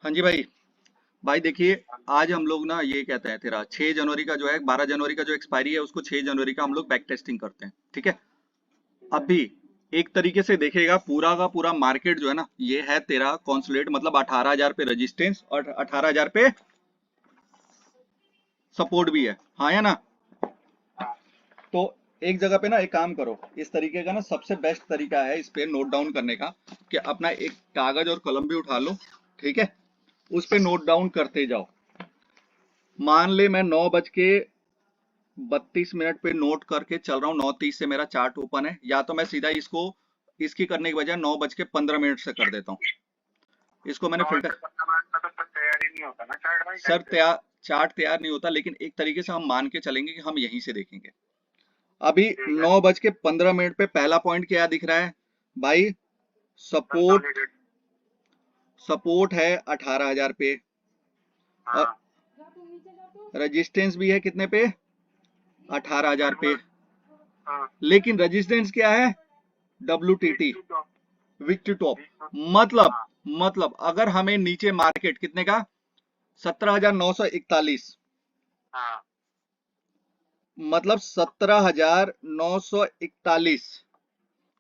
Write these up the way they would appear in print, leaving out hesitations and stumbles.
हाँ जी भाई। भाई देखिए, आज हम लोग ना ये कहते हैं तेरा 6 जनवरी का जो है, 12 जनवरी का जो एक्सपायरी है उसको 6 जनवरी का हम लोग बैक टेस्टिंग करते हैं, ठीक है। अभी एक तरीके से देखेगा पूरा का पूरा मार्केट जो है ना, ये है तेरा कॉन्सोलिडेट, मतलब 18,000 पे रेजिस्टेंस और 18,000 पे सपोर्ट भी है, हाँ या ना। तो एक जगह पे ना एक काम करो, इस तरीके का ना सबसे बेस्ट तरीका है इस पे नोट डाउन करने का, कि अपना एक कागज और कलम भी उठा लो, ठीक है। उस पे नोट डाउन करते जाओ। मान ले मैं 9:32 पे नोट करके चल रहा हूँ, 9:30 से मेरा चार्ट ओपन है, या तो मैं सीधा इसको इसकी करने के बजाय 9:15 से कर देता हूँ। इसको मैंने 9 फिल्टर। से 15 मिनट का तो तैयारी नहीं होता ना चार्ट भाई सर कैसे? तैयार चार्ट तैयार नहीं होता, लेकिन एक तरीके से हम मान के चलेंगे कि हम यहीं से देखेंगे। अभी ठीक है। 9:15 पे पहला पॉइंट क्या दिख रहा है भाई? सपोर्ट। कंसोलिडेट। सपोर्ट है 18,000 पे, और हाँ। रेजिस्टेंस भी है कितने पे? 18,000 पे। नंबर। हाँ। लेकिन रेजिस्टेंस क्या है? Weak WTT, to top. Weak to top. Weak to. मतलब हाँ। मतलब अगर हमें नीचे मार्केट कितने का, 17,941, हाँ। मतलब 17,941,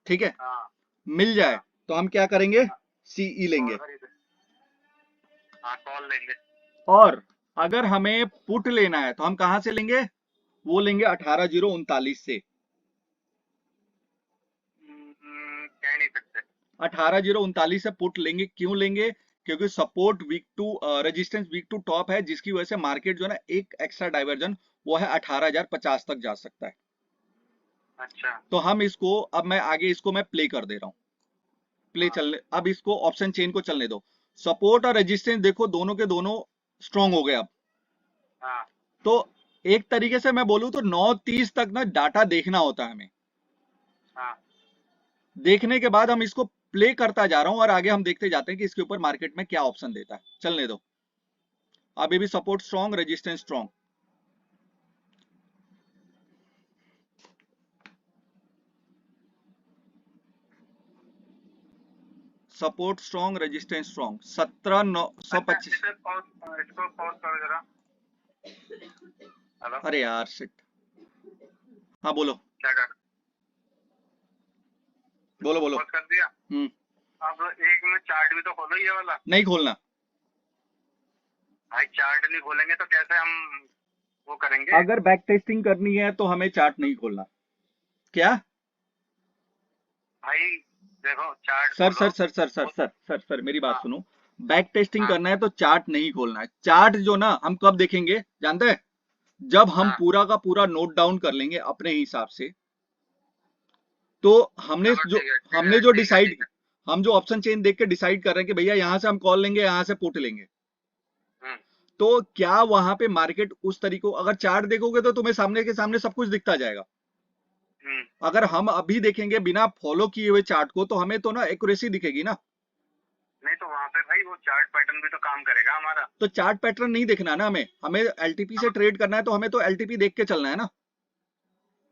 ठीक है, हाँ। मिल जाए हाँ। तो हम क्या करेंगे? हाँ। सीई कॉल लेंगे। खरीदे। हाँ कॉल लेंगे। और अगर हमें पुट लेना है तो हम कहां से लेंगे? वो लेंगे 18,039 से। कह नहीं सकते। 18,039 से पुट लेंगे, क्यों लेंगे? क्योंकि support weak to resistance weak to top है, जिसकी वजह से मार्केट जो है ना, एक एक्स्ट्रा डाइवर्जन वो है 18,050 तक जा सकता है। अच्छा। तो हम इसको, अब मैं आगे इसको मैं प्ले कर दे रहा हूँ। प्ले हाँ। चलने, अब इसको ऑप्शन चेन को चलने दो। सपोर्ट और रेजिस्टेंस देखो दोनों के दोनों स्ट्रांग हो गए अब। हाँ। तो एक तरीके से मैं बोलूं तो 9:30 तक ना डाटा देखना होता है हमें। हाँ। देखने के बाद हम इसको प्ले करता जा रहा हूं, और आगे हम देखते जाते हैं कि इसके ऊपर मार्केट में क्या ऑप्शन देता है। चलने दो। अभी भी support strong, resistance strong. Support strong, resistance strong. 17,925। इसे पॉज, इसको पॉज करो जरा। हेलो। अरे यार शिट। हाँ बोलो। क्या कर? बोलो बोलो। पॉज कर दिया। हम्म। अब एक में चार्ट भी तो खोलो ये वाला। नहीं खोलना। भाई चार्ट नहीं खोलेंगे तो कैसे हम वो करेंगे? अगर बैक टेस्टिंग करनी है तो हमें चार्ट नहीं खोलना। क्या? भाई देखो चार्ट सर खोलो। Sir sir sir sir sir sir sir मेरी बात हाँ। सुनो। बैक टेस्टिंग हाँ। करना है तो चार्ट नहीं खोलना है। चार्ट जो ना हम कब देखेंगे जानते हैं? जब हम हाँ। पूरा का पूरा नोट डाउन कर लेंगे अपने हिसाब से। तो हमने चलो जो ठीक है ठीक हमने है जो ठीक है डिसाइड ठीक है। हम जो ऑप्शन चेन देख के डिसाइड कर रहे हैं कि भैया यहां से हम कॉल लेंगे, यहां से पुट लेंगे, हम्म। तो क्या वहां पे मार्केट उस तरीको, अगर चार्ट देखोगे तो तुम्हें सामने के सामने सब कुछ दिखता जाएगा। हम्म। अगर हम अभी देखेंगे बिना फॉलो किए हुए चार्ट को, तो हमें तो ना एक्यूरेसी दिखेगी ना। नहीं तो वहां पे भाई वो चार्ट पैटर्न भी तो काम करेगा हमारा। तो चार्ट पैटर्न नहीं देखना है ना हमें हमें एलटीपी से अब ट्रेड करना है, तो हमें तो एलटीपी देख के चलना है ना।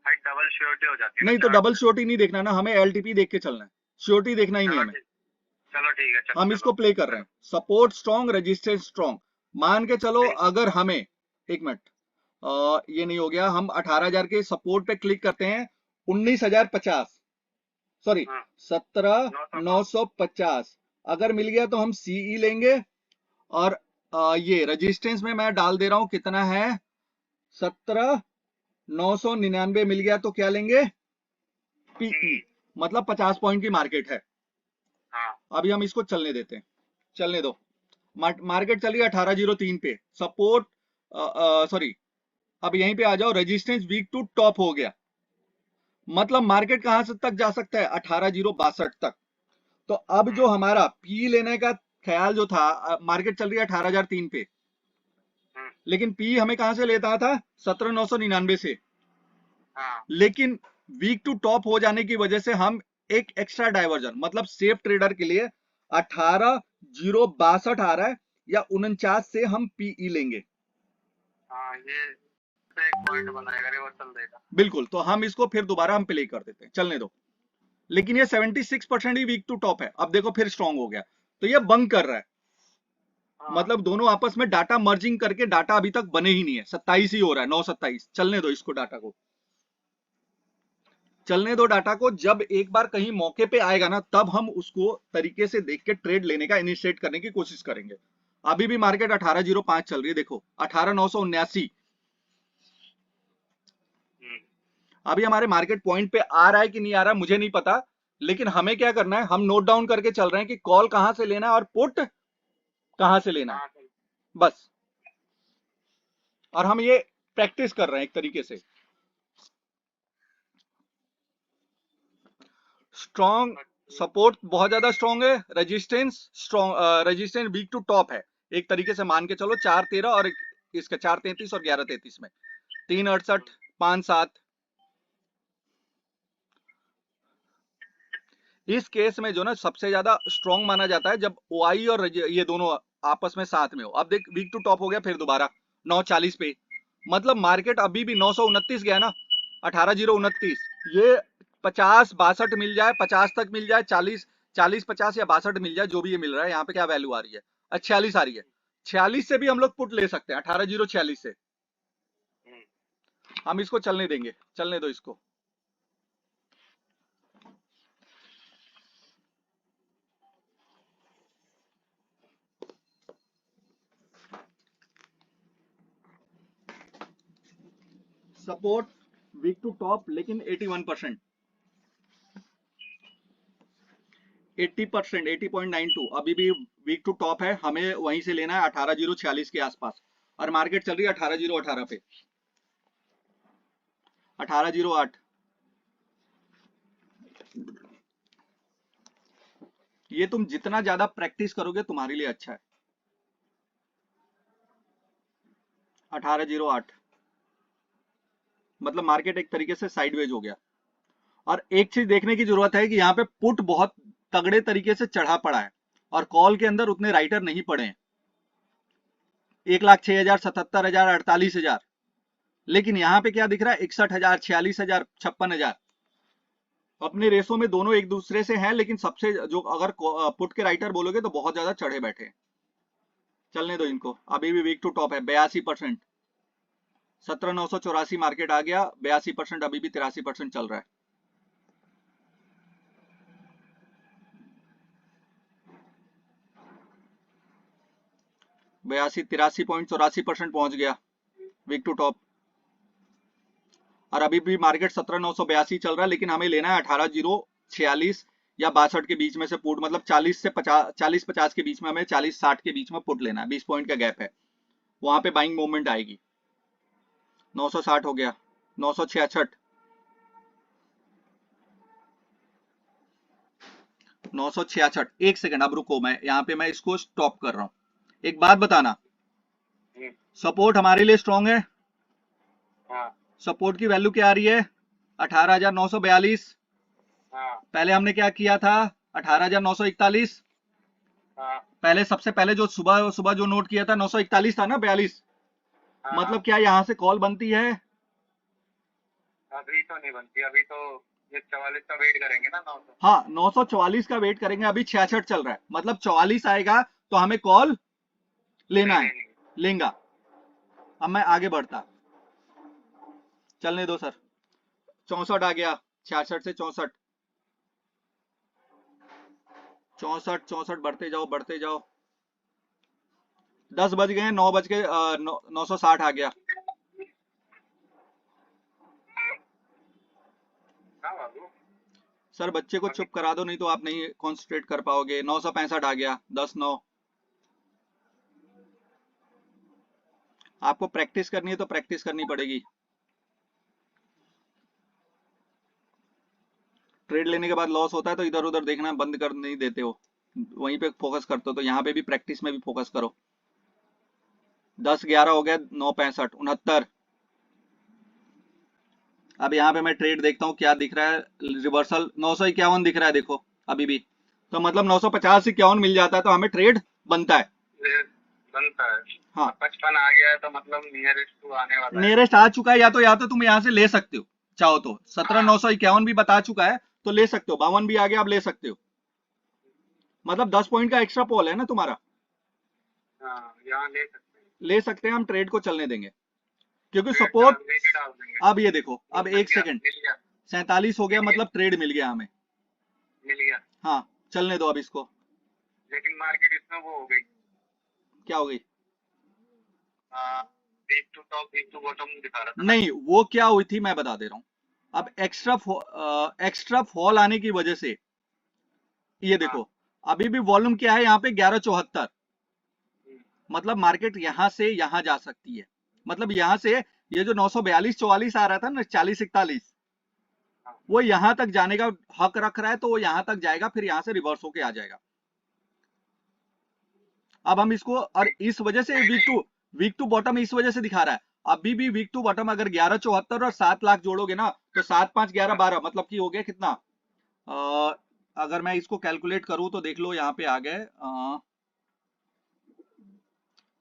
भाई डबल श्योरिटी हो जाती है ना नहीं तो चार्ट डबल से। श्योरिटी नहीं देखना ना हमें, एलटीपी देख के चलना है। श्योरिटी देखना ही नहीं चलो हमें। ठीक। चलो ठीक है चलो हम इसको चलो। प्ले कर रहे चलो। हैं। Support strong, resistance strong. मान के चलो ठीक। अगर हमें, एक मिनट, ये नहीं हो गया, हम 18,000 के सपोर्ट पे क्लिक करते हैं। 19,050, सॉरी, हाँ। सत्रह 900 नौ सौ पचास अगर मिल गया तो हम सीई लेंगे। और ये रेजिस्टेंस में मैं डाल दे रहा हूं कितना है, 17,999 मिल गया तो क्या लेंगे? पीई। की। मतलब 50 पॉइंट की मार्केट है। हाँ। अभी हम इसको चलने देते हैं। चलने दो। मार्केट चली 18,03 पे। सपोर्ट, सॉरी, अब यहीं पे आ जाओ। रेजिस्टेंस वीक टू टॉप हो गया, मतलब मार्केट कहां से तक जा सकता है? 18,062 तक। तो अब हम्म। जो हमारा पी लेने का ख्याल जो था, मार्केट चल रही है 18,003 पे, हम्म। लेकिन पी हमें कहां से लेता था? 17,999 से। हाँ। लेकिन वीक टू टॉप हो जाने की वजह से हम एक एक्स्ट्रा डाइवर्जन, मतलब सेफ ट्रेडर के लिए 18,062 आ रहा है, या 49 से हम पीई लेंगे। हाँ ये तो एक पॉइंट बनाएगा रिवर्सल देगा। बिल्कुल, तो हम इसको फिर दोबारा हम प्ले कर देते हैं। चलने दो। लेकिन ये 76% ही वीक टू टॉप है। अब देखो फिर स्ट्रांग हो गया, तो ये बंक कर रहा है। हाँ मतलब दोनों आपस में डाटा मर्जिंग करके डाटा अभी तक बने ही नहीं है, 27 ही हो रहा है, 9:27। चलने दो इसको, डाटा को चलने दो, डाटा को। जब एक बार कहीं मौके पे आएगा ना, तब हम उसको तरीके से देख के ट्रेड लेने का इनिशिएट करने की कोशिश करेंगे। अभी भी मार्केट 1805 चल रही है, देखो 18979। अभी हमारे मार्केट पॉइंट पे आ रहा है कि नहीं आ रहा है मुझे नहीं पता, लेकिन हमें क्या करना है, हम नोट डाउन करके चल रहे हैं कि कॉल कहां से लेना है और पुट कहां से लेना है, हाँ सही। बस। और हम ये प्रैक्टिस कर रहे हैं एक तरीके से। स्ट्रॉन्ग सपोर्ट बहुत ज्यादा स्ट्रॉन्ग है, resistance strong, resistance weak to top है एक तरीके से मान के चलो। 413 और इसका 433 और 1133 में 368 57। इस केस में जो ना सबसे ज्यादा स्ट्रॉन्ग माना जाता है जब ओआई और ये दोनों आपस में साथ में हो। अब देख वीक टू टॉप हो गया, फिर दोबारा 940 पे, मतलब मार्केट अभी भी 929 गया ना, 18029। ये 50 62 मिल जाए, 50 तक मिल जाए, 40 40 50 या 62 मिल जाए, जो भी ये मिल रहा है। यहाँ पे क्या वैल्यू आ रही है, 46 आ रही है। 46 से भी हम लोग पुट ले सकते हैं, 18046 से। हम इसको चलने देंगे, चलने दो इसको। सपोर्ट वीक टू टॉप लेकिन 81%, 80%, 80.92 अभी भी वीक टू टॉप है। हमें वहीं से लेना है 18046 के आसपास। और मार्केट चल रही है 18018 पे, 18008। ये तुम जितना ज्यादा प्रैक्टिस करोगे तुम्हारे लिए अच्छा है। 1808 मतलब मार्केट एक तरीके से साइडवेज हो गया। और एक चीज देखने की जरूरत है कि यहाँ पे पुट बहुत तगड़े तरीके से चढ़ा पड़ा है और कॉल के अंदर उतने राइटर नहीं पड़े हैं। 1,06,000, 77,000, 48,000। लेकिन यहाँ पे क्या दिख रहा है, 61,000, 46,000, 56,000। अपने रेसो में दोनों एक दूसरे से हैं, लेकिन सबसे जो अगर पुट के राइटर बोलोगे तो बहुत ज्यादा चढ़े बैठे हैं। चलने दो इनको, अभी भी वीक टू टॉप है 82%। 17,984 मार्केट आ गया, 82%, अभी भी 83% चल रहा है। बयासी 83.84% पहुंच गया वीक टू टॉप। और अभी भी मार्केट 17,982 चल रहा है, लेकिन हमें लेना है 18,046 या 62 के बीच में से पुट, मतलब 40 से 50, 40-50 के बीच में, हमें 40-60 के बीच में पुट लेना है। 20 पॉइंट का गैप है, वहां पे बाइंग मूवमेंट आएगी। 960 हो गया, 966, 966। एक सेकंड, अब रुको, मैं यहाँ पे मैं इसको स्टॉप कर रहा हूँ। एक बात बताना, सपोर्ट हमारे लिए स्ट्रॉन्ग है। हाँ सपोर्ट की वैल्यू क्या आ रही है, 18,942। हाँ पहले हमने क्या किया था, 18,941। हाँ पहले सबसे पहले जो सुबह सुबह जो नोट किया था 941 था ना, 42। हाँ। मतलब क्या यहाँ से कॉल बनती है, अभी तो नहीं बनती, अभी तो ये 44 का वेट करेंगे ना 900। हाँ 944 का वेट करेंगे। अभी 66 चल रहा है, मतलब 44 आएगा तो हमें कॉल लेना है, लेंगा। अब मैं आगे बढ़ता, चलने दो सर। 64 आ गया, 66 से 64, 64 64, बढ़ते जाओ बढ़ते जाओ। 10 बज गए, 9 बज के 960 आ गया। हाँ बाबू। सर बच्चे को चुप करा दो, नहीं तो आप नहीं कॉन्सेंट्रेट कर पाओगे। 965 आ गया, 10-9। आपको प्रैक्टिस करनी है तो प्रैक्टिस करनी पड़ेगी। ट्रेड लेने के बाद लॉस होता है तो इधर उधर देखना बंद कर नहीं देते हो, वहीं पे फोकस करते हो। तो यहाँ पे भी प्रैक्टिस में भी फोकस करो। 10-11 हो गया, 965 69। अब यहाँ पे मैं ट्रेड देखता हूँ क्या दिख रहा है, रिवर्सल 951 दिख रहा है, देखो अभी भी। तो मतलब 950-51 मिल जाता है तो हमें ट्रेड बनता है। ये बनता है। हाँ 55 आ गया है तो मतलब नियरेस्ट टू आने वाला है। नियरेस्ट आ चुका है, या तो तुम यहाँ से ले सकते हो चाहो तो। 17,951 भी बता चुका है तो ले सकते हो। 52 भी आ गया, आप ले सकते हो। मतलब 10 पॉइंट का एक्स्ट्रा पॉल है ना तुम्हारा। हाँ यहाँ ले सकते हैं। ले सकते हैं, हम ट्रेड को चलने देंगे क्योंकि ट्रेड सपोर्ट। डाल लेके डाल देंगे। अब ये देखो, अब मिल एक गया सेकंड, मिल गया 47 हो गया, मिल गया मतलब ट्रेड मिल गया हमें। मिल गया। हाँ, चलने दो अब इसको। लेकिन मार्केट इसमें वो हो गई, क्या हो गई? Weak to top weak to bottom दिखा रहा था ना। नहीं, वो क्या हुई थी मैं बता दे रहा हूँ। अब एक्स्ट्रा फॉल आने की वजह से ये देखो, हाँ अभी भी वॉल्यूम क्या है यहाँ पे 1174, मतलब मार्केट यहां से यहां जा सकती है। मतलब यहां से ये जो 942 44 आ रहा था ना, 40 41, वो यहां तक जाने का हक रख रहा है, तो वो यहां तक जाएगा, फिर यहां से रिवर्स होके आ जाएगा। अब हम इसको, और इस वजह से वीक टू बॉटम इस वजह से दिखा रहा है। अभी भी वीक टू बॉटम अगर 1174 और 7 लाख जोड़ोगे ना, तो 7 5 11 12, मतलब कि हो गया कितना? अगर मैं इसको कैलकुलेट करूं तो देख लो, यहाँ पे आ गए।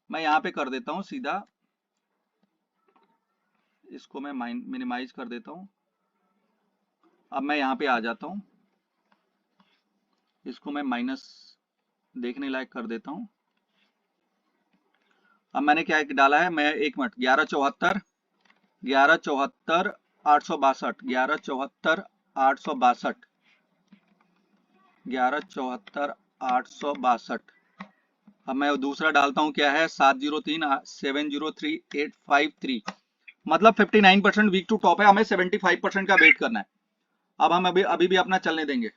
मैं यहाँ पे कर देता हूं सीधा, इसको मैं मिनिमाइज कर देता हूं। अब मैं यहाँ पे आ जाता हूं, इसको मैं माइनस देखने लायक कर देता हूं। अब मैंने क्या डाला है, मैं 1 मिनट, 1174 1174 862, 1174 862, 1174 862। अब मैं दूसरा डालता हूं, क्या है, 703 703 853, मतलब 59% वीक टू टॉप है, हमें 75% का वेट करना है। अब हम अभी भी अपना चलने देंगे।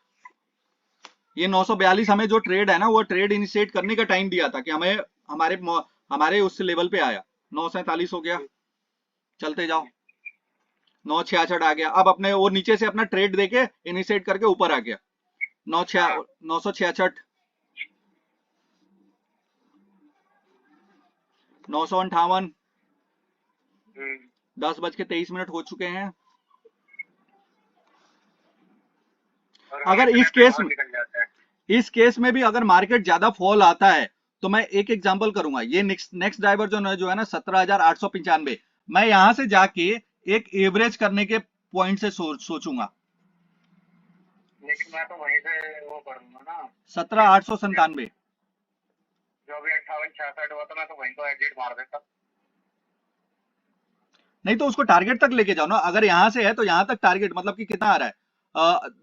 ये 942 हमें जो ट्रेड है ना, वो ट्रेड इनिशिएट करने का टाइम दिया था कि हमें हमारे उस लेवल पे आया। 947 हो गया, चलते जाओ। 966 आ गया, अब अपने वो नीचे से अपना ट्रेड देके इनिशिएट करके ऊपर आ गया। 966 958, 10:23 हो चुके हैं। अगर इस केस में भी अगर मार्केट ज्यादा फॉल आता है, तो मैं एक एग्जांपल करूंगा। ये नेक्स्ट डाइवर्जन जो है ना 17,895, मैं यहां से जाके एक एवरेज करने के पॉइंट से सोचूंगा। लेकिन मैं तो वहीं से वो करूंगा ना, 17,897, जो भी 58 66 हुआ था, मैं तो वहीं को एग्जिट मार देता। नहीं तो उसको टारगेट तक लेके जाओ ना। अगर यहां से है तो यहां तक टारगेट, मतलब कि कितना आ रहा है,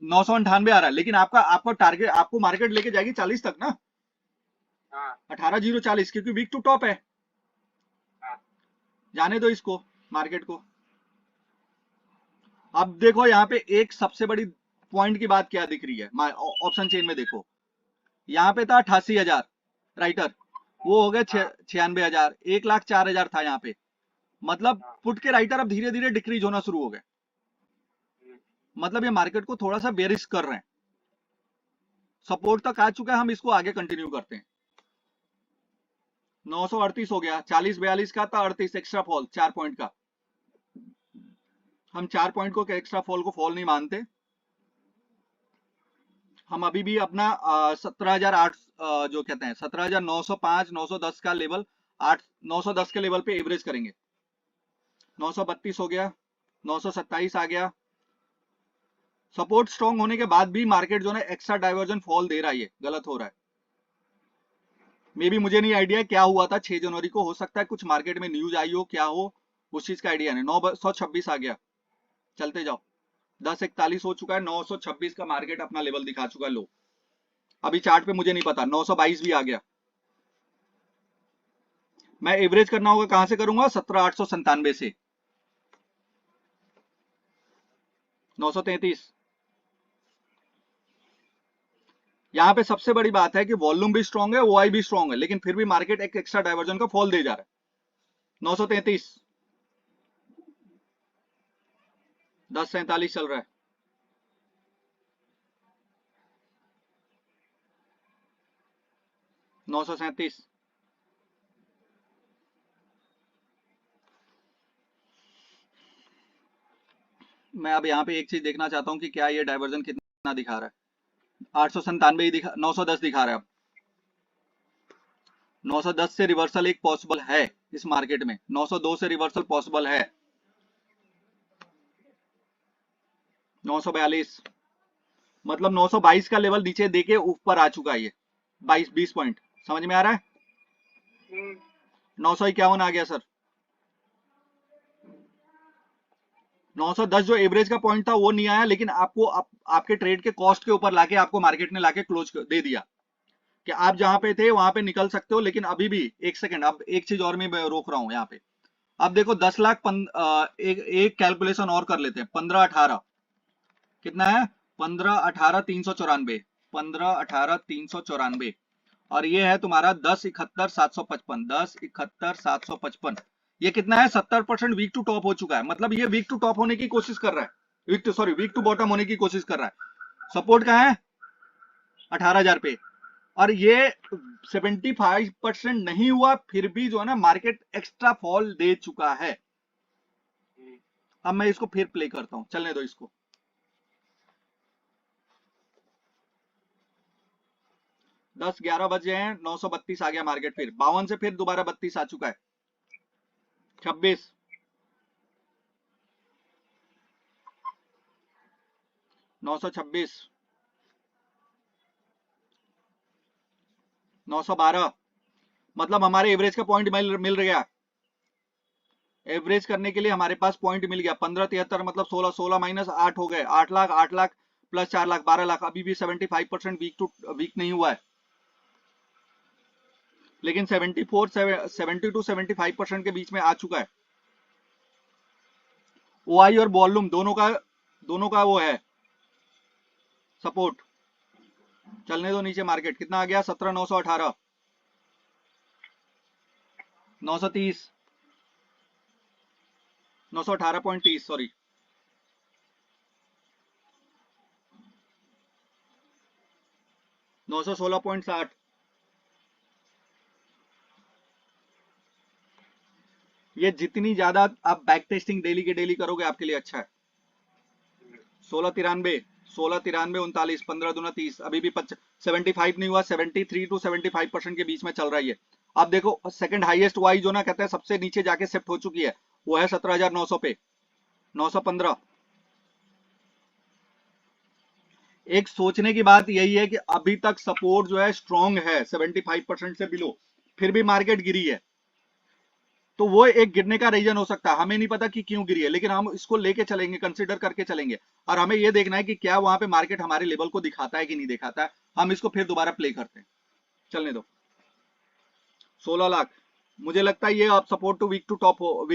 998 आ रहा है, लेकिन आपका टारगेट, आपको मार्केट लेके जाएगी 40 तक ना। 18,040, क्योंकि वीक टू टॉप है। जाने दो इसको, मार्केट को। अब देखो यहाँ पे एक सबसे बड़ी पॉइंट की बात क्या दिख रही है, ऑप्शन चेन में देखो, यहाँ पे था 88,000 राइटर, वो हो गया 96,000, 1,04,000 था यहाँ पे। मतलब पुट के राइटर अब धीरे धीरे डिक्रीज होना शुरू हो गए। मतलब ये मार्केट को थोड़ा सा बेरिश कर रहे हैं। सपोर्ट तक आ चुका है, हम इसको आगे कंटिन्यू करते हैं। 938 हो गया, 40 42 का था, 38 एक्स्ट्रा फॉल 4 पॉइंट का। हम 4 पॉइंट को एक्स्ट्रा फॉल को फॉल नहीं मानते। हम अभी भी अपना 17,008 जो कहते हैं 17,905 910 का लेवल, 910 के लेवल पे एवरेज करेंगे। 932 हो गया, 927 आ गया। सपोर्ट स्ट्रॉन्ग होने के बाद भी मार्केट जो है एक्स्ट्रा डाइवर्जन फॉल दे रहा है, ये गलत हो रहा है। मे बी मुझे नहीं आइडिया क्या हुआ था 6 जनवरी को, हो सकता है कुछ मार्केट में न्यूज आई हो, क्या हो, उस चीज का आइडिया नहीं। 926 आ गया, चलते जाओ। 1041 हो चुका है, 926 का मार्केट अपना लेवल दिखा चुका है लो। अभी चार्ट पे मुझे नहीं पता, 922 भी आ गया। मैं एवरेज करना होगा, कहां से करूंगा, 17,897 से। 933। यहां पे सबसे बड़ी बात है कि वॉल्यूम भी स्ट्रांग है, ओआई भी स्ट्रांग है, लेकिन फिर भी मार्केट एक एक्स्ट्रा डाइवर्जन का फॉल दे जा रहा है। 933, 10:47 चल रहा है। 937, मैं अब यहाँ पे एक चीज देखना चाहता हूँ कि क्या ये डाइवर्जन कितना दिखा रहा है। 897 दिखा, 910 दिखा रहा है। अब 910 से रिवर्सल एक पॉसिबल है इस मार्केट में, 902 से रिवर्सल पॉसिबल है। 942, मतलब 922 का लेवल नीचे देके ऊपर आ चुका है ये 22 20 पॉइंट। समझ में आ रहा है? 951 आ गया सर। 910 जो एवरेज का पॉइंट था वो नहीं आया, लेकिन आपको आपके ट्रेड के कॉस्ट के ऊपर लाके आपको मार्केट ने लाके क्लोज दे दिया कि आप जहां पे थे वहां पे निकल सकते हो। लेकिन अभी भी एक सेकंड, अब एक चीज और मैं रोक रहा हूं यहाँ पे। अब देखो 10 लाख एक कैलकुलेशन और कर लेते हैं। 15-18 कितना है? 15-18-394, 15-18-394, और ये है तुम्हारा 10-71-755, 10-71-755। ये कितना है? 70% वीक टू टॉप हो चुका है। मतलब ये वीक टू टॉप होने की कोशिश कर रहा है, वीक टू बॉटम होने की कोशिश कर रहा है। सपोर्ट कहाँ है? 18,000 पे। और ये 75% नहीं हुआ, फिर भी जो है ना मार्केट एक्स्ट्रा फॉल दे चुका है। अब मैं इसको फिर प्ले करता हूं, चलने दो इसको। 10-11 बजे हैं, 932 आ गया मार्केट, फिर 52 से फिर दोबारा 32 आ चुका है। 26, 926, 912, मतलब हमारे एवरेज का पॉइंट मिल गया। एवरेज करने के लिए हमारे पास पॉइंट मिल गया। 1573 मतलब 16, 16 माइनस 8 हो गए 8 लाख, 8 लाख प्लस 4 लाख 12 लाख। अभी भी 75% वीक नहीं हुआ है, लेकिन 70 टू 75% के बीच में आ चुका है। ओआई और वॉल्यूम दोनों का वो है सपोर्ट। चलने दो नीचे। मार्केट कितना आ गया? 17,918, 930, 918.30, सॉरी, 916.60। ये जितनी ज्यादा आप बैक टेस्टिंग डेली के डेली करोगे आपके लिए अच्छा है। 1693, 1693, 39, 15 दूना 30, अभी भी 75 नहीं हुआ। 73 टू 75% के बीच में चल रहा है ये। अब देखो सेकंड हाईएस्ट वाई जो ना कहते हैं सबसे नीचे जाके शिफ्ट हो चुकी है, वो है 17,900 पे, 915। एक सोचने की बात यही है कि अभी तक सपोर्ट जो है स्ट्रॉन्ग है 75% से बिलो, फिर भी मार्केट गिरी है। तो वो एक गिरने का रीजन हो सकता है, हमें नहीं पता कि क्यों गिरी है, लेकिन हम इसको लेके चलेंगे, कंसीडर करके चलेंगे। और हमें ये देखना है कि क्या वहां पे मार्केट हमारे लेवल को दिखाता है कि नहीं दिखाता है। हम इसको फिर दोबारा प्ले करते हैं, चलने दो। 16 लाख, मुझे लगता है ये अब support to weak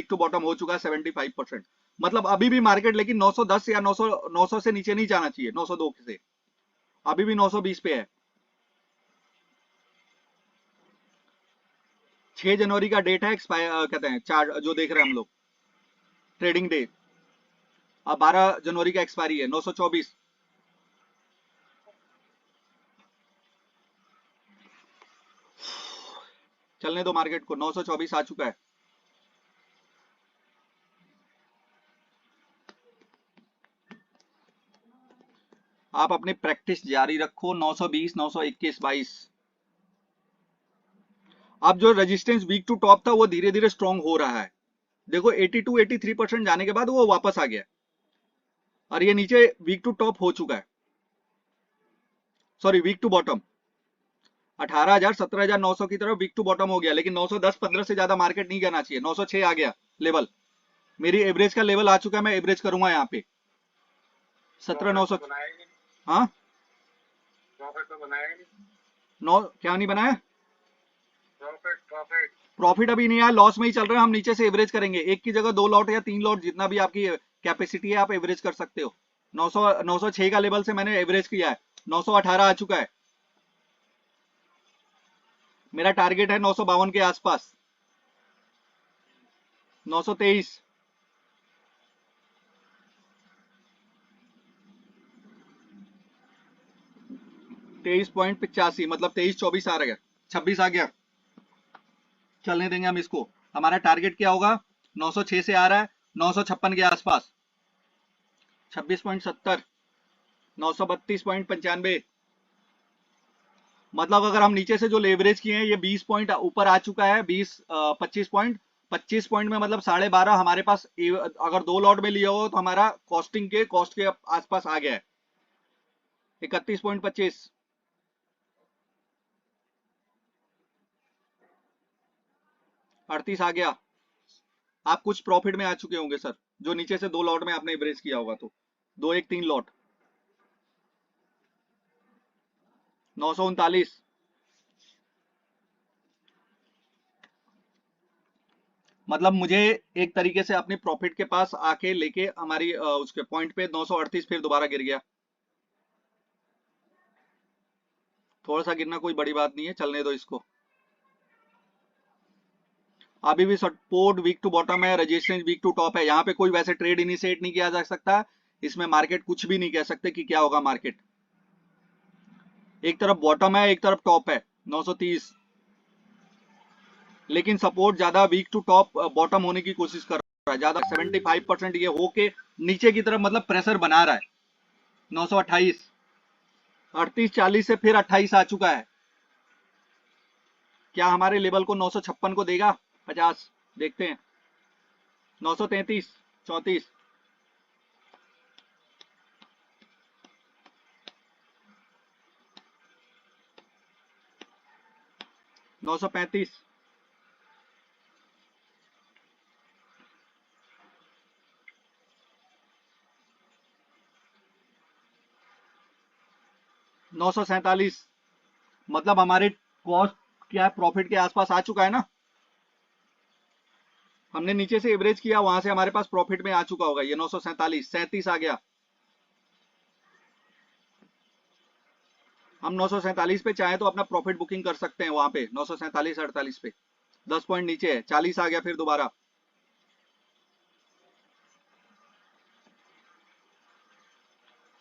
to bottom हो चुका है 75%। मतलब अभी भी मार्केट लेकिन 910 या 900 से नीचे नहीं जाना चाहिए, 902 से। अभी भी 920 पे है। 6 जनवरी का डेट है एक्सपायर, कहते हैं चार्ट जो देख रहे हैं हम लोग, ट्रेडिंग डे। अब 12 जनवरी का एक्सपायरी है, 924। चलने दो मार्केट को, 924 आ चुका है। आप अपनी प्रैक्टिस जारी रखो। 920, 921, 22। अब जो रेजिस्टेंस वीक टू टॉप था वो धीरे धीरे स्ट्रॉन्ग हो रहा है। देखो 82, 83% जाने के बाद वो वापस आ गया, और ये नीचे वीक टू टॉप हो चुका है, सॉरी वीक टू बॉटम। 18,000, 17,900 की तरफ वीक टू बॉटम हो गया, लेकिन 910, 15 से ज्यादा मार्केट नहीं करना चाहिए। 906 आ गया लेवल, मेरी एवरेज का लेवल आ चुका है, मैं एवरेज करूंगा यहाँ पे 17,900। हाँ, प्रॉफिट तो बनाया ही नहीं। नौ क्या नहीं बनाया? प्रॉफिट प्रॉफिट प्रॉफिट अभी नहीं आया, लॉस में ही चल रहे हैं हम। नीचे से एवरेज करेंगे, एक की जगह 2 लॉट या 3 लॉट, जितना भी आपकी कैपेसिटी है आप एवरेज कर सकते हो। 906 का लेवल से मैंने एवरेज किया है, 918 आ चुका है। मेरा टारगेट है 952 के आसपास, 923, 23.85, मतलब 23-24 आ रहा है, 26 आ गया। चलने देंगे हम इसको। हमारा टारगेट क्या होगा? 906 से आ रहा है 956 के आसपास, 26.70, 932.95। मतलब अगर हम नीचे से जो लेवरेज किए हैं ये 20 पॉइंट ऊपर आ चुका है, 25 पॉइंट में मतलब 12.5 हमारे पास। अगर 2 लॉट में लिया हो तो हमारा कॉस्ट के आसपास आ गया है, 31.25। 38 आ गया। आप कुछ प्रॉफिट में आ चुके होंगे सर, जो नीचे से 2 लॉट में आपने एवरेज किया होगा, तो 2 1 3 लॉट। 939। मतलब मुझे एक तरीके से अपनी प्रॉफिट के पास आके लेके हमारी उसके पॉइंट पे 938 फिर दोबारा गिर गया। थोड़ा सा गिरना कोई बड़ी बात नहीं है, चलने दो इसको। अभी भी सपोर्ट वीक टू बॉटम है, रेजिस्टेंस वीक टू टॉप है। यहाँ पे कोई वैसे ट्रेड इनिशिएट नहीं किया जा सकता, इसमें मार्केट कुछ भी नहीं कह सकते कि क्या होगा मार्केट। एक तरफ बॉटम है, एक तरफ टॉप है 930, लेकिन सपोर्ट ज्यादा वीक टू टॉप बॉटम होने की कोशिश कर रहा है, ज्यादा 75% ये होके नीचे की तरफ मतलब प्रेशर बना रहा है। 928, 38 40 से फिर 28 आ चुका है। क्या हमारे लेवल को 956 को देगा? 50 देखते हैं। 933 34, 935, 947। मतलब हमारे कॉस्ट क्या प्रॉफिट के आसपास आ चुका है ना। हमने नीचे से एवरेज किया, वहां से हमारे पास प्रॉफिट में आ चुका होगा ये 947 37 आ गया। हम 947 पे चाहे तो अपना प्रॉफिट बुकिंग कर सकते हैं वहां पे 947 48 पे। 10 पॉइंट नीचे है, 40 आ गया फिर दोबारा।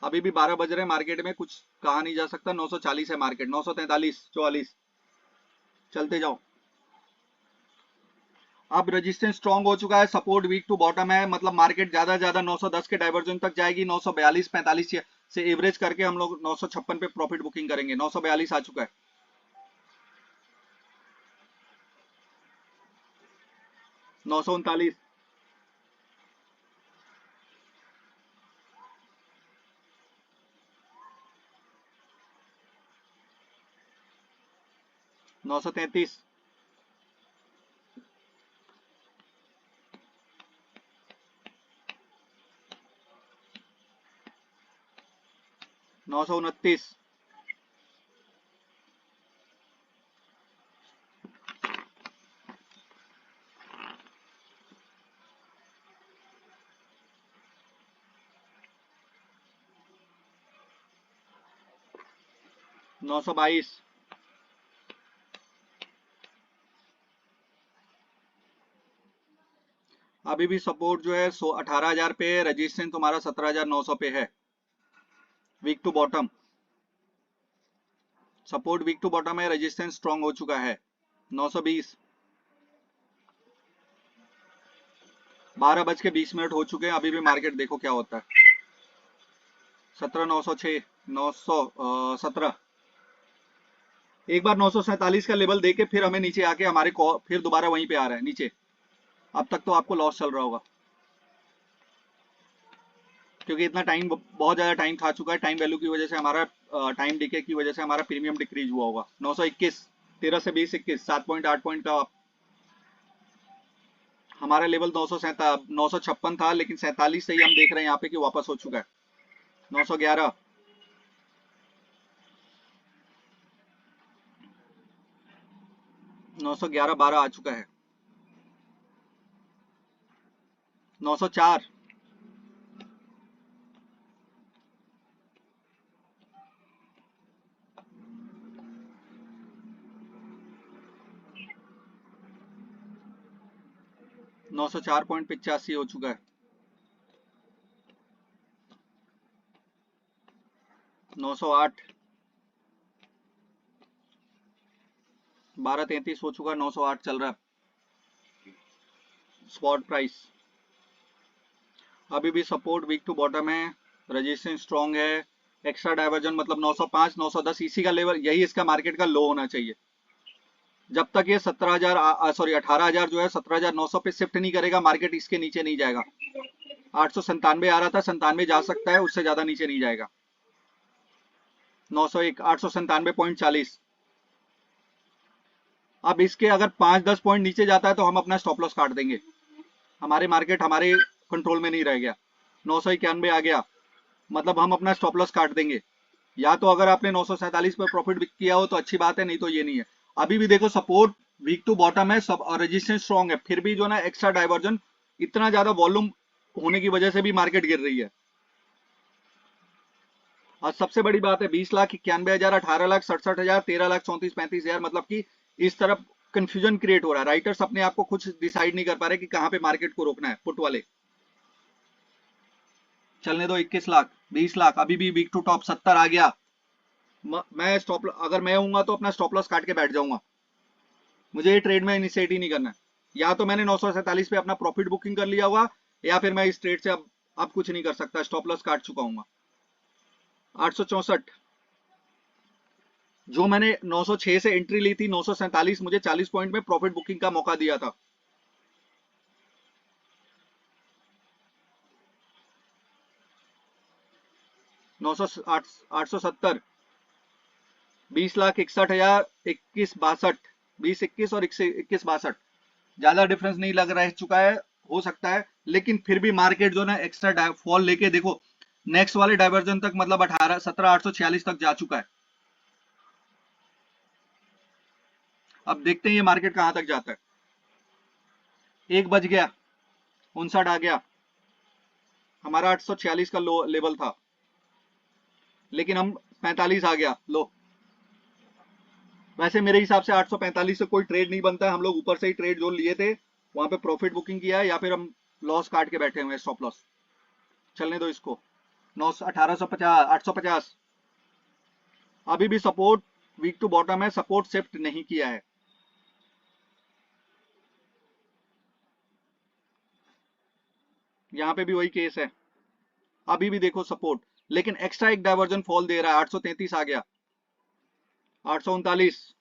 अभी भी 12 बज रहे हैं, मार्केट में कुछ कहा नहीं जा सकता। 940 है मार्केट, 943 44, चलते जाओ। अब रेजिस्टेंस स्ट्रांग हो चुका है, सपोर्ट वीक टू बॉटम है, मतलब मार्केट ज्यादा 910 के डाइवर्जन तक जाएगी। 942 45 से एवरेज करके हम लोग 956 पे प्रॉफिट बुकिंग करेंगे। 942 आ चुका है। 939, 933, 929, 922, अभी भी सपोर्ट जो है 18,000 पे है, रेजिस्टेंस तुम्हारा 17,900 पे है। Weak to bottom, support weak to bottom है, रेजिस्टेंस स्ट्रांग हो चुका है। 920, 12:20 हो चुके हैं, अभी भी मार्केट देखो क्या होता है। 17,906, 917, एक बार 947 का लेवल देके फिर हमें नीचे आके हमारे फिर दोबारा वहीं पे आ रहा है नीचे। अब तक तो आपको लॉस चल रहा होगा, क्योंकि इतना टाइम, बहुत ज्यादा टाइम खा चुका है। टाइम वैल्यू की वजह से हमारा, टाइम डिके की वजह से हमारा प्रीमियम डिक्रीज हुआ होगा। 921, 13 से 20 21, 7.8 पॉइंट का हमारा लेवल 956 था, लेकिन 47 से ही हम देख रहे हैं यहाँ पे कि वापस हो चुका है। 911, 911 12 आ चुका है। 904, 904.85 हो चुका है। 908, 12:33 हो चुका है, 908 चल रहा है स्पॉट प्राइस। अभी भी सपोर्ट वीक टू बॉटम है, रेजिस्टेंस स्ट्रांग है। एक्स्ट्रा डाइवर्जन मतलब 905 910 इसी का लेवल, यही इसका मार्केट का लो होना चाहिए। जब तक ये 17,000 सॉरी 18,000 जो है 17,900 पे शिफ्ट नहीं करेगा, मार्केट इसके नीचे नहीं जाएगा। 897 आ रहा था, 97 जा सकता है, उससे ज्यादा नीचे नहीं जाएगा। 901, 897.40, अब इसके अगर 5-10 पॉइंट नीचे जाता है तो हम अपना स्टॉप लॉस काट देंगे। हमारे मार्केट हमारे कंट्रोल में नहीं रह गया, 991 आ गया, मतलब हम अपना स्टॉप लॉस काट देंगे। या तो अगर आपने 947 पर प्रॉफिट किया हो तो अच्छी बात है, नहीं तो ये नहीं है। अभी भी देखो सपोर्ट वीक टू बॉटम है सब और रेजिस्टेंस स्ट्रॉन्ग है, फिर भी जो ना एक्स्ट्रा डाइवर्जन, इतना ज्यादा वॉल्यूम होने की वजह से भी मार्केट गिर रही है। और सबसे बड़ी बात है 20,91,000, 18,67,000, 13,34,35,000, मतलब कि इस तरफ कंफ्यूजन क्रिएट हो रहा है। राइटर्स अपने आप को कुछ डिसाइड नहीं कर पा रहे कि कहां पे मार्केट को रोकना है। पुट वाले चलने दो 21 लाख 20 लाख, अभी भी वीक टू टॉप 70 आ गया। मैं स्टॉप, अगर मैं हूंगा तो अपना स्टॉप लॉस काट के बैठ जाऊंगा। मुझे ये ट्रेड में इनिशिएट ही नहीं करना है। या तो मैंने 947 पे अपना प्रॉफिट बुकिंग कर लिया हुआ, या फिर मैं इस ट्रेड से अब कुछ नहीं कर सकता, स्टॉप लॉस काट चुका हूँ। 864 जो मैंने 906 से एंट्री ली थी, 947 मुझे 40 पॉइंट में प्रॉफिट बुकिंग का मौका दिया था। नौ सौ 870, 20,61,000, 21,62, 20,21 और 21,62, ज्यादा डिफरेंस नहीं लग रह चुका है, हो सकता है। लेकिन फिर भी मार्केट जो ना एक्स्ट्रा फॉल लेके देखो नेक्स्ट वाले डाइवर्जन तक, मतलब 17,846 तक जा चुका है। अब देखते हैं ये मार्केट कहां तक जाता है। 1 बज गया, 59 आ गया, हमारा 846 का लो लेवल था, लेकिन हम 45 आ गया लो। वैसे मेरे हिसाब से 845 से कोई ट्रेड नहीं बनता है, हम लोग ऊपर से ही ट्रेड जो लिए थे वहां पे प्रॉफिट बुकिंग किया है, या फिर हम लॉस काट के बैठे हुए हैं, स्टॉप लॉस। चलने दो इसको। 1850, 850, अभी भी सपोर्ट वीक टू बॉटम है, सपोर्ट शिफ्ट नहीं किया है। यहाँ पे भी वही केस है, अभी भी देखो सपोर्ट, लेकिन एक्स्ट्रा एक डाइवर्जन फॉल दे रहा है। 833 आ गया, 839,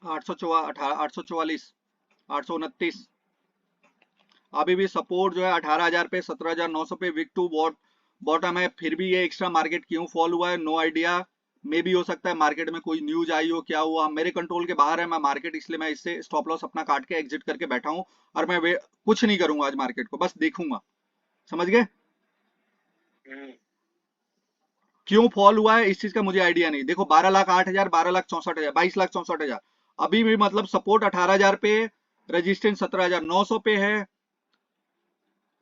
844, 829, अभी भी सपोर्ट जो है 18,000 पे, 17,900 पे वीक टू बॉटम है। फिर भी ये एक्स्ट्रा मार्केट क्यों फॉल हुआ है, नो आइडिया। मे भी हो सकता है मार्केट में कोई न्यूज आई हो, क्या हुआ, मेरे कंट्रोल के बाहर है मैं मार्केट, इसलिए मैं इससे स्टॉप लॉस अपना काट के एग्जिट करके बैठा हूं। और मैं कुछ नहीं करूंगा आज मार्केट को, बस देखूंगा। समझ गए क्यों फॉल हुआ है, इस चीज का मुझे आइडिया नहीं। देखो 12,08,000, 12,64,000, 22,64,000, अभी भी मतलब सपोर्ट 18,000 पे, रेजिस्टेंस 17,900 पे है।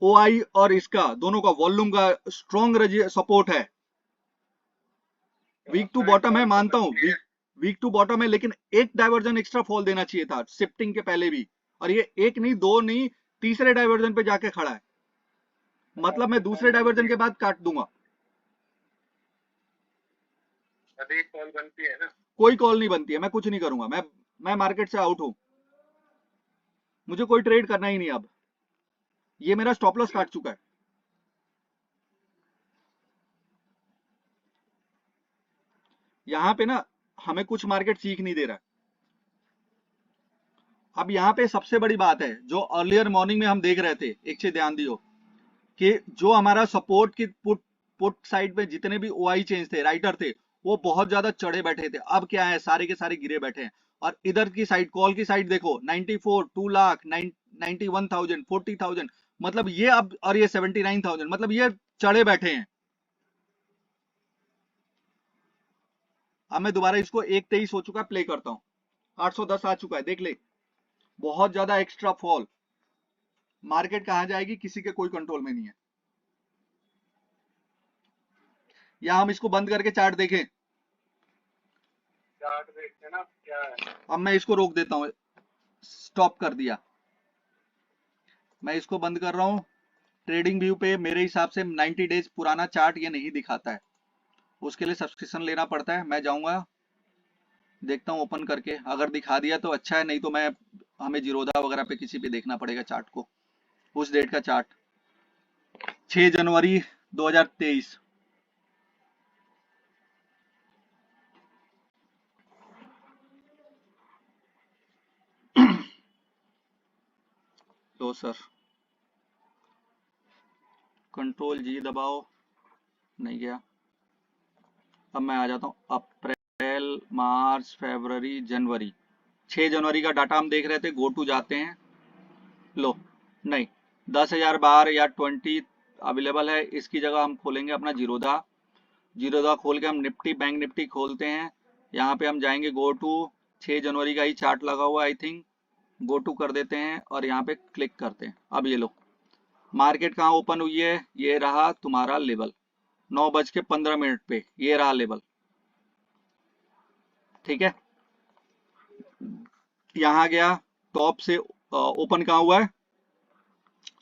ओआई और इसका दोनों का वॉल्यूम का स्ट्रॉन्ग सपोर्ट है। वीक टू बॉटम है, मानता हूं वीक टू बॉटम है, लेकिन एक डाइवर्जन एक्स्ट्रा फॉल देना चाहिए था शिफ्टिंग के पहले भी। और ये एक नहीं, दो नहीं, तीसरे डाइवर्जन पे जाके खड़ा है, मतलब मैं दूसरे डाइवर्जन के बाद काट दूंगा। अभी कॉल बनती है ना? कोई कॉल नहीं बनती है, मैं कुछ नहीं करूंगा, मैं मार्केट से आउट हूं, मुझे कोई ट्रेड करना ही नहीं अब। ये मेरा स्टॉप लॉस काट चुका है। यहाँ पे ना हमें कुछ मार्केट सीख नहीं दे रहा है। अब यहाँ पे सबसे बड़ी बात है जो अर्लियर मॉर्निंग में हम देख रहे थे, एक चीज ध्यान दियो कि जो हमारा सपोर्ट की पुट पुट साइड पे जितने भी ओआई चेंज थे, राइटर थे, वो बहुत ज्यादा चढ़े बैठे थे। अब क्या है, सारे के सारे गिरे बैठे हैं। और इधर की साइड, कॉल की साइड देखो, 94, 2 लाख, 91,000, 40,000, मतलब ये अब, और ये 79,000, मतलब ये चढ़े बैठे हैं। अब मैं दोबारा इसको 1:23 हो चुका है, प्ले करता हूँ। 810 आ चुका है, देख ले, बहुत ज्यादा एक्स्ट्रा फॉल। मार्केट कहां जाएगी किसी के कोई कंट्रोल में नहीं है। या हम इसको बंद करके चार्ट देखें। चार्ट देखते हैं ना क्या है। अब मैं इसको रोक देता हूं, स्टॉप कर दिया, मैं इसको बंद कर रहा हूं। ट्रेडिंग व्यू पे मेरे हिसाब से 90 डेज पुराना चार्ट ये नहीं दिखाता है, उसके लिए सब्सक्रिप्शन लेना पड़ता है। मैं जाऊंगा, देखता हूं ओपन करके, अगर दिखा दिया तो अच्छा है, नहीं तो मैं, हमें जीरोधा वगैरह पे किसी पे देखना पड़ेगा चार्ट को, उस डेट का चार्ट। 6 जनवरी 2023, लो सर, कंट्रोल जी दबाओ, नहीं गया। अब मैं आ जाता हूँ अप्रैल, मार्च, फरवरी, जनवरी। 6 जनवरी का डाटा हम देख रहे थे, गो टू जाते हैं। लो, नहीं, 10,000 बार या 20 अवेलेबल है, इसकी जगह हम खोलेंगे अपना जीरोधा। जीरोधा खोल के हम निफ्टी, बैंक निफ्टी खोलते हैं। यहाँ पे हम जाएंगे गो टू, 6 जनवरी का ही चार्ट लगा हुआ आई थिंक, गो टू कर देते हैं और यहाँ पे क्लिक करते हैं। अब ये लो, मार्केट कहाँ ओपन हुई है, ये रहा तुम्हारा लेवल 9:15 पे, ये रहा लेवल, ठीक है। यहाँ गया, टॉप से ओपन कहाँ हुआ है,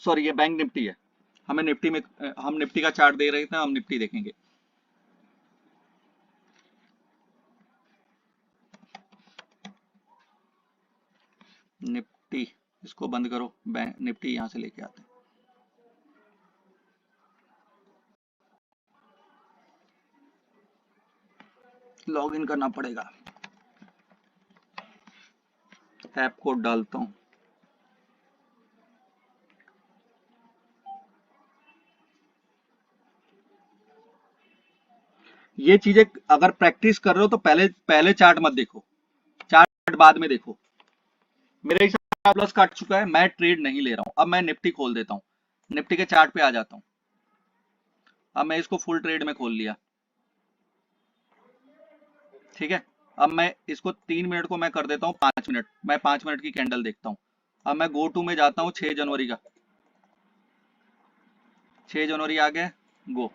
सॉरी ये बैंक निफ्टी है, हमें निफ्टी में, हम निफ्टी का चार्ट दे रहे थे, हम निफ्टी देखेंगे। निफ्टी, इसको बंद करो, बैंक निफ्टी यहाँ से लेके आते हैं। लॉग इन करना पड़ेगा, ऐप कोड डालता हूँ। ये चीजें अगर प्रैक्टिस कर रहे हो तो पहले पहले चार्ट मत देखो, चार्ट बाद में देखो। मेरे हिसाब प्लस काट चुका है, मैं ट्रेड नहीं ले रहा हूं। अब मैं निफ्टी खोल देता हूँ, निफ्टी के चार्ट पे आ जाता हूँ। अब मैं इसको फुल ट्रेड में खोल लिया, ठीक है। अब मैं इसको 3 मिनट को मैं कर देता हूँ 5 मिनट, मैं 5 मिनट की कैंडल देखता हूँ। अब मैं गो टू में जाता हूँ 6 जनवरी का, 6 जनवरी आ गए, गो,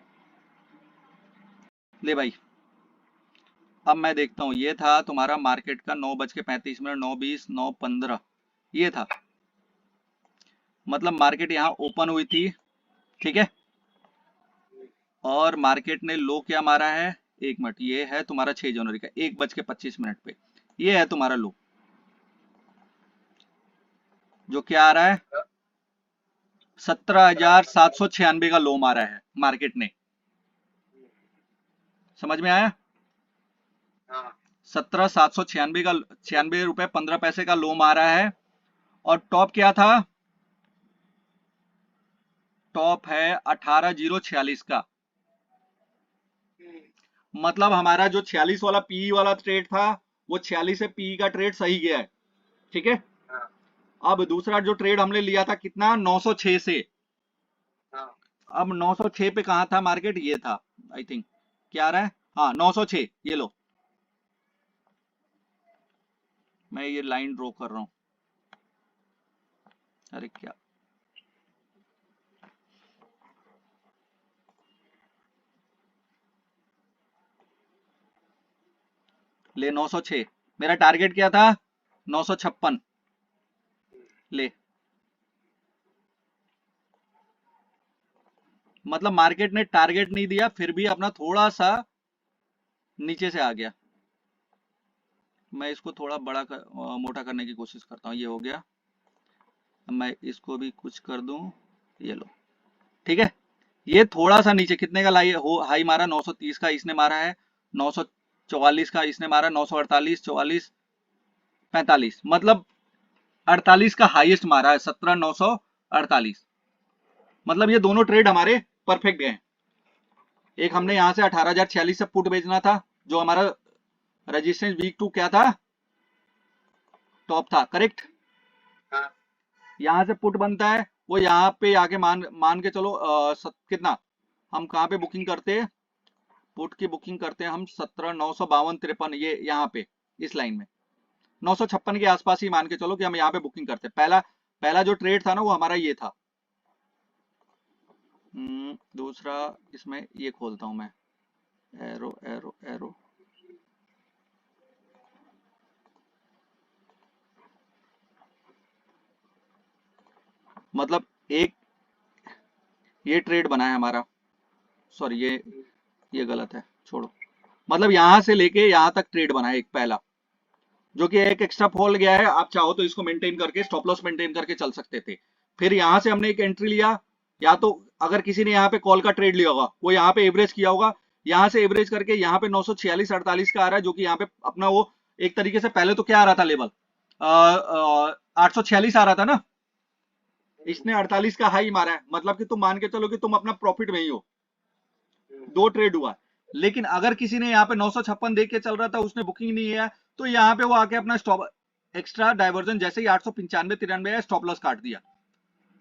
ले भाई। अब मैं देखता हूँ, ये था तुम्हारा मार्केट का 9:35, 9:20, 9:15, ये था, मतलब मार्केट यहाँ ओपन हुई थी, ठीक है। और मार्केट ने लो क्या मारा है, 1 मिनट, ये है तुम्हारा 6 जनवरी का 1:25 पे, ये है तुम्हारा लो, जो क्या आ रहा है, 17,796 का लो मारा है मार्केट ने, समझ में आया। हाँ 17,796 का, 96 रुपए 15 पैसे का लो मारा है। और टॉप क्या था, टॉप है 18,046 का, मतलब हमारा जो 46 वाला पीई वाला ट्रेड था, वो 46 से पीई का ट्रेड सही गया है, ठीक है। हाँ अब दूसरा जो ट्रेड हमने लिया था कितना, 906 से, हाँ अब 906 पे कहा था मार्केट, ये था आई थिंक, क्या आ रहा है, हाँ 906, ये लो, मैं ये लाइन ड्रॉ कर रहा हूं। अरे क्या, ले 906, मेरा टारगेट क्या था 956, ले, मतलब मार्केट ने टारगेट नहीं दिया, फिर भी अपना थोड़ा सा नीचे से आ गया। मैं इसको थोड़ा बड़ा मोटा करने की कोशिश करता हूँ, ये हो गया। मैं इसको भी कुछ कर दूं, ये लो, ठीक है। ये थोड़ा सा नीचे, कितने का हाई मारा, 930 का इसने मारा है, 944 का इसने मारा, 948, 44, 45, मतलब 48 का हाईएस्ट मारा है, 17,948, मतलब ये दोनों ट्रेड हमारे परफेक्ट गए। एक हमने यहां से 18,046 से पुट बेचना था, जो हमारा रेजिस्टेंस वीक टू क्या था, टॉप था, करेक्ट। हाँ यहां से पुट बनता है, वो यहाँ पे आके मान के चलो कितना, हम कहाँ पे बुकिंग करते हैं, पुट की बुकिंग करते हैं हम 17,952, 53, ये यहाँ पे इस लाइन में 956 के आसपास ही मान के चलो कि हम यहाँ पे बुकिंग करते हैं। पहला पहला जो ट्रेड था ना वो हमारा ये था। दूसरा इसमें ये खोलता हूं मैं, एरो एरो एरो, मतलब एक ये ट्रेड बना है हमारा, सॉरी ये गलत है, छोड़ो, मतलब यहां से लेके यहां तक ट्रेड बना है एक पहला, जो कि एक एक्स्ट्रा फॉल गया है। आप चाहो तो इसको मेंटेन करके, स्टॉप लॉस मेंटेन करके चल सकते थे। फिर यहां से हमने एक एंट्री लिया, या तो अगर किसी ने यहाँ पे कॉल का ट्रेड लिया होगा, वो यहाँ पे एवरेज किया होगा, यहाँ से एवरेज करके यहाँ पे 946 48 का आ रहा है, जो कि यहाँ पे अपना वो एक तरीके से, पहले तो क्या आ रहा था लेवल 846 आ रहा था ना, इसने 48 का हाई मारा है, मतलब कि तुम मान के चलो कि तुम अपना प्रॉफिट में ही हो, 2 ट्रेड हुआ। लेकिन अगर किसी ने यहाँ पे 956 देख के चल रहा था, उसने बुकिंग नहीं है, तो यहाँ पे वो आके अपना स्टॉप एक्स्ट्रा डाइवर्जन जैसे ही 895-93 है स्टॉप लॉस काट दिया।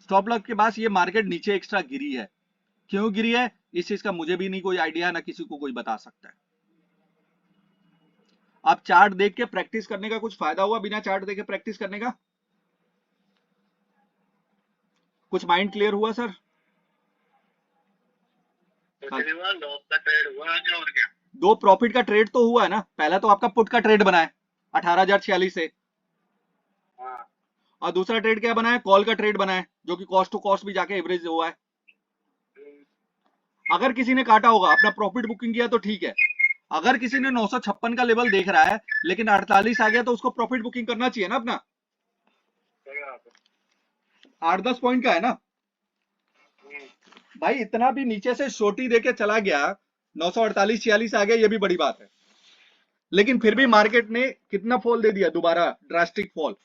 स्टॉप लॉस के बाद ये मार्केट नीचे एक्स्ट्रा गिरी है। क्यों गिरी है इस चीज का मुझे भी नहीं कोई आइडिया, ना किसी को कोई बता सकता है। आप चार्ट देख के प्रैक्टिस करने का कुछ फायदा हुआ बिना चार्ट देख के प्रैक्टिस करने का? कुछ माइंड क्लियर हुआ सर? हाँ। लॉस का ट्रेड हुआ है और क्या? 2 प्रॉफिट का ट्रेड तो हुआ है ना। पहला तो आपका पुट का ट्रेड बना है 18,046 से, हाँ। और दूसरा ट्रेड क्या बना है? कॉल का ट्रेड बना है, जो कि कॉस्ट टू कॉस्ट भी जाके एवरेज हुआ है। अगर किसी ने काटा होगा अपना प्रॉफिट बुकिंग किया तो ठीक है। अगर किसी ने 956 का लेवल देख रहा है लेकिन 48 आ गया तो उसको प्रॉफिट बुकिंग करना चाहिए ना अपना। 8-10 पॉइंट का है ना भाई। इतना भी नीचे से छोटी देके चला गया, 948-46 आ गया, ये भी बड़ी बात है। लेकिन फिर भी मार्केट ने कितना फॉल दे दिया, दोबारा ड्रास्टिक फॉल।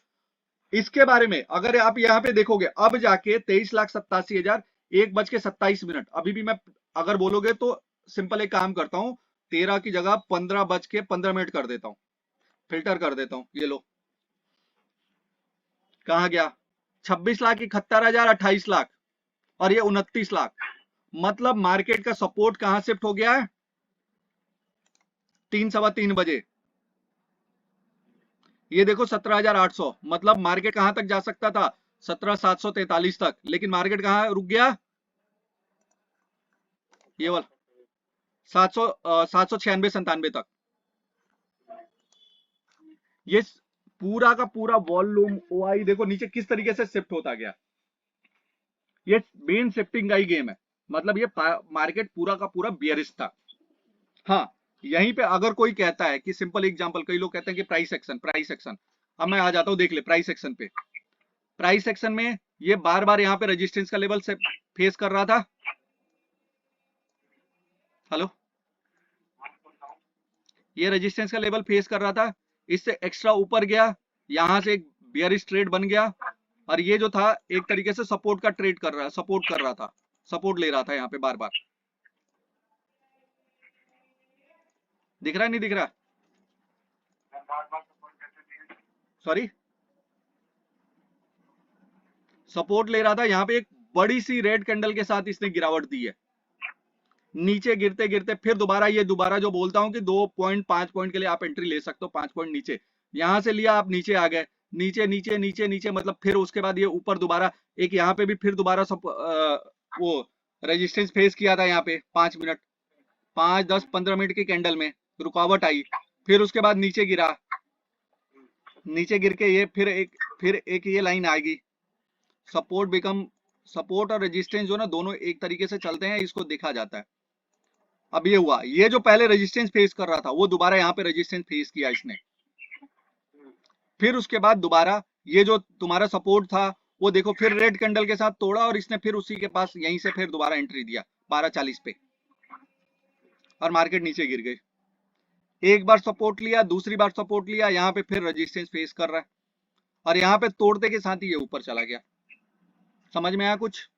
इसके बारे में अगर आप यहाँ पे देखोगे, अब जाके 23,87,000 1:27 अभी भी मैं अगर बोलोगे तो सिंपल एक काम करता हूं, 13 की जगह 15:15 कर देता हूं, फिल्टर कर देता हूं। ये लो कहा गया, 26,71,000 28 लाख और ये 29 लाख। मतलब मार्केट का सपोर्ट कहां शिफ्ट हो गया है? 3-3:15 बजे। ये देखो 17,800, मतलब मार्केट कहां तक जा सकता था? 17,743 तक, लेकिन मार्केट कहां रुक गया? ये वाला 796-97 तक। ये पूरा का पूरा वॉल्यूम ओआई देखो नीचे किस तरीके से शिफ्ट होता गया। ये मेन शिफ्टिंग का ही गेम है। मतलब ये मार्केट पूरा का पूरा बियरिश था। हाँ, यहीं पे अगर कोई कहता है कि सिंपल एग्जांपल, कई लोग कहते हैं कि प्राइस एक्शन। अब मैं आ जाता हूं, देख ले प्राइस एक्शन पे। प्राइस एक्शन में ये बार बार यहाँ पे रेजिस्टेंस का लेवल से फेस कर रहा था। हेलो, ये रेजिस्टेंस का लेवल फेस कर रहा था, इससे एक्स्ट्रा ऊपर गया, यहां से एक बियरिश ट्रेड बन गया, और ये जो था एक तरीके से सपोर्ट का ट्रेड कर रहा, सपोर्ट कर रहा था, सपोर्ट ले रहा था यहाँ पे बार बार। दिख रहा है नहीं दिख रहा? सॉरी, सपोर्ट ले रहा था यहाँ पे। एक बड़ी सी रेड कैंडल के साथ इसने गिरावट दी है, नीचे गिरते गिरते फिर दोबारा, ये दोबारा जो बोलता हूं कि 2.5 पॉइंट के लिए आप एंट्री ले सकते हो, 5 पॉइंट नीचे, यहां से लिया आप, नीचे आ गए, नीचे नीचे नीचे नीचे, मतलब फिर उसके बाद ये ऊपर दोबारा एक यहाँ पे भी फिर दोबारा सब वो रेजिस्टेंस फेस किया था यहाँ पे 5 मिनट, 5, 10, 15 मिनट की कैंडल में रुकावट आई, फिर उसके बाद नीचे गिरा, नीचे गिर के ये फिर एक ये लाइन आएगी, सपोर्ट बिकम, सपोर्ट और रेजिस्टेंस जो ना दोनों एक तरीके से चलते हैं, इसको देखा जाता है। अब ये हुआ, ये जो पहले रेजिस्टेंस फेस कर रहा था वो दोबारा यहाँ पे रेजिस्टेंस फेस किया इसने, फिर उसके बाद दोबारा ये जो तुम्हारा सपोर्ट था वो देखो फिर रेड कैंडल के साथ तोड़ा, और इसने फिर उसी के पास यहीं से फिर दोबारा एंट्री दिया 12:40 पे, और मार्केट नीचे गिर गई। एक बार सपोर्ट लिया, दूसरी बार सपोर्ट लिया, यहाँ पे फिर रेजिस्टेंस फेस कर रहा है, और यहाँ पे तोड़ते के साथ ही ये ऊपर चला गया। समझ में आया कुछ?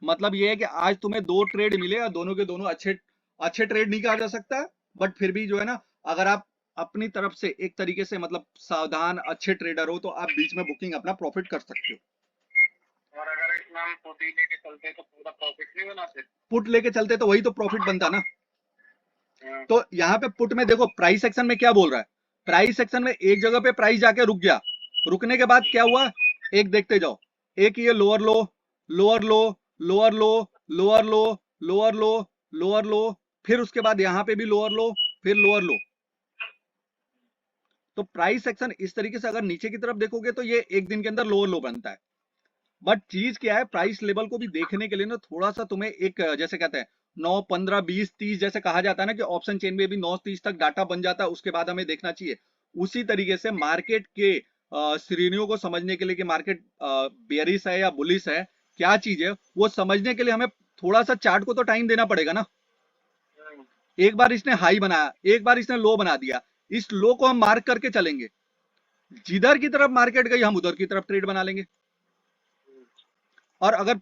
मतलब ये है कि आज तुम्हें 2 ट्रेड मिले और दोनों के दोनों अच्छे ट्रेड नहीं कहा जा सकता, बट फिर भी जो है ना, अगर आप अपनी तरफ से एक तरीके से मतलब सावधान अच्छे ट्रेडर हो तो आप बीच में बुकिंग अपना प्रॉफिट कर सकते हो। और अगर इसमें हम पुट लेके चलते तो पूरा प्रॉफिट नहीं बनाते? पुट लेके चलते तो वही तो प्रॉफिट बनता ना। तो यहाँ पे पुट में देखो प्राइस सेक्शन में क्या बोल रहा है, प्राइस सेक्शन में एक जगह पे प्राइस जाके रुक गया, रुकने के बाद क्या हुआ, एक देखते जाओ, एक ये लोअर लो, लोअर लो, लोअर लो, लोअर लो, लोअर लो, लोअर लो, फिर उसके बाद यहाँ पे भी लोअर लो, फिर लोअर लो। तो प्राइस सेक्शन इस तरीके से अगर नीचे की तरफ देखोगे तो ये एक दिन के अंदर लोअर लो बनता है। बट चीज क्या है, प्राइस लेवल को भी देखने के लिए ना थोड़ा सा तुम्हें एक जैसे कहते हैं 9, 15, 20, 30 जैसे कहा जाता है ना कि ऑप्शन चेन में भी 9, 30 तक डाटा बन जाता है, उसके बाद हमें देखना चाहिए। उसी तरीके से मार्केट के श्रेणियों को समझने के लिए कि मार्केट बेयरिश है या बुलिश है, क्या चीज है वो समझने के लिए हमें थोड़ा सा चार्ट को तो टाइम देना पड़ेगा ना। एक बार इसने हाई बनाया, एक बार इसने लो बना दिया, इस लो को हम मार्क करके चलेंगे, जिधर की तरफ मार्केट गई हम उधर की तरफ ट्रेड बना लेंगे। और अगर